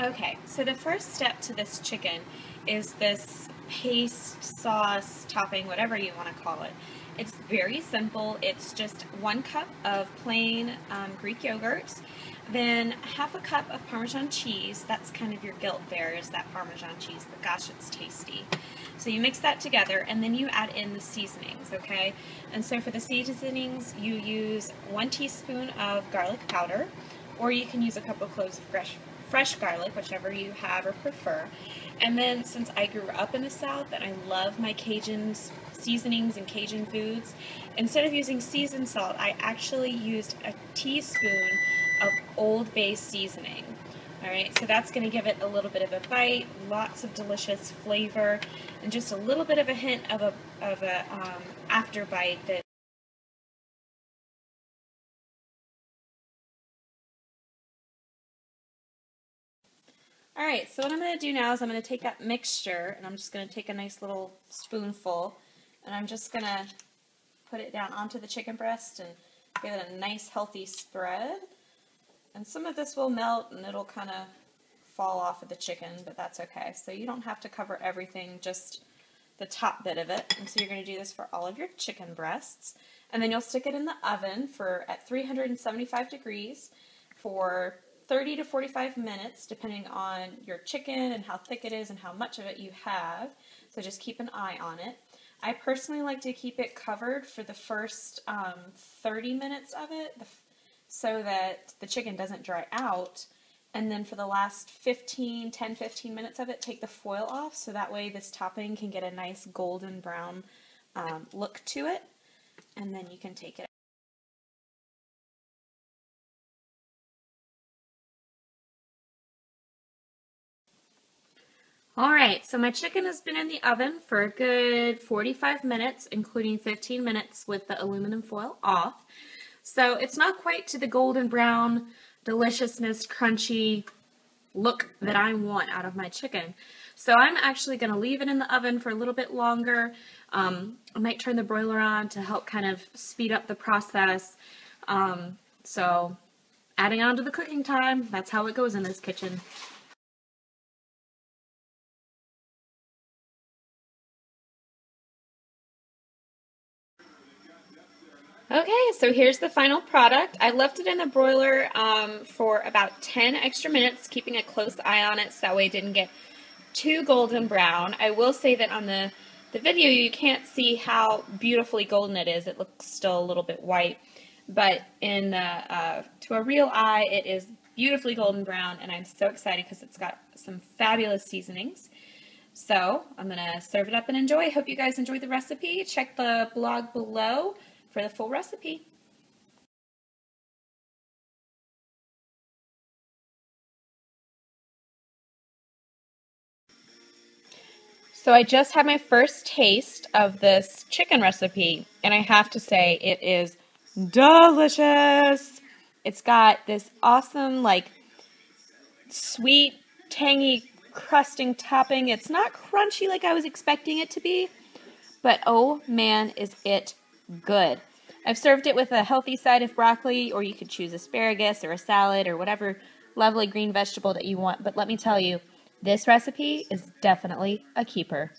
Okay, so the first step to this chicken is this paste, sauce, topping, whatever you want to call it. It's very simple. It's just 1 cup of plain Greek yogurt, then half a cup of Parmesan cheese. That's kind of your guilt there, is that Parmesan cheese, but gosh, it's tasty. So you mix that together, and then you add in the seasonings, okay? And so for the seasonings, you use 1 teaspoon of garlic powder, or you can use a couple cloves of fresh garlic, whichever you have or prefer. And then since I grew up in the South and I love my Cajun seasonings and Cajun foods, instead of using seasoned salt, I actually used a teaspoon of Old Bay seasoning. Alright, so that's going to give it a little bit of a bite, lots of delicious flavor, and just a little bit of a hint of a after bite that Alright, so what I'm going to do now is I'm going to take that mixture, and I'm just going to take a nice little spoonful, and I'm just going to put it down onto the chicken breast and give it a nice healthy spread. And some of this will melt and it'll kind of fall off of the chicken, but that's okay. So you don't have to cover everything, just the top bit of it. And so you're going to do this for all of your chicken breasts. And then you'll stick it in the oven at 375 degrees for 30 to 45 minutes, depending on your chicken and how thick it is and how much of it you have. So just keep an eye on it. I personally like to keep it covered for the first 30 minutes of it so that the chicken doesn't dry out. And then for the last 10-15 minutes of it, take the foil off so that way this topping can get a nice golden brown look to it. And then you can take it. Alright, so my chicken has been in the oven for a good 45 minutes, including 15 minutes with the aluminum foil off. So it's not quite to the golden brown, deliciousness, crunchy look that I want out of my chicken. So I'm actually going to leave it in the oven for a little bit longer. I might turn the broiler on to help kind of speed up the process. So adding on to the cooking time, that's how it goes in this kitchen. Okay, so here's the final product. I left it in the broiler for about 10 extra minutes, keeping a close eye on it so that way it didn't get too golden brown. I will say that on the video you can't see how beautifully golden it is. It looks still a little bit white, but to a real eye it is beautifully golden brown, and I'm so excited because it's got some fabulous seasonings. So I'm going to serve it up and enjoy. Hope you guys enjoyed the recipe. Check the blog below for the full recipe. So I just had my first taste of this chicken recipe, and I have to say it is delicious. It's got this awesome, like, sweet, tangy, crusting topping. It's not crunchy like I was expecting it to be, but oh man, is it good. I've served it with a healthy side of broccoli, or you could choose asparagus or a salad or whatever lovely green vegetable that you want. But let me tell you, this recipe is definitely a keeper.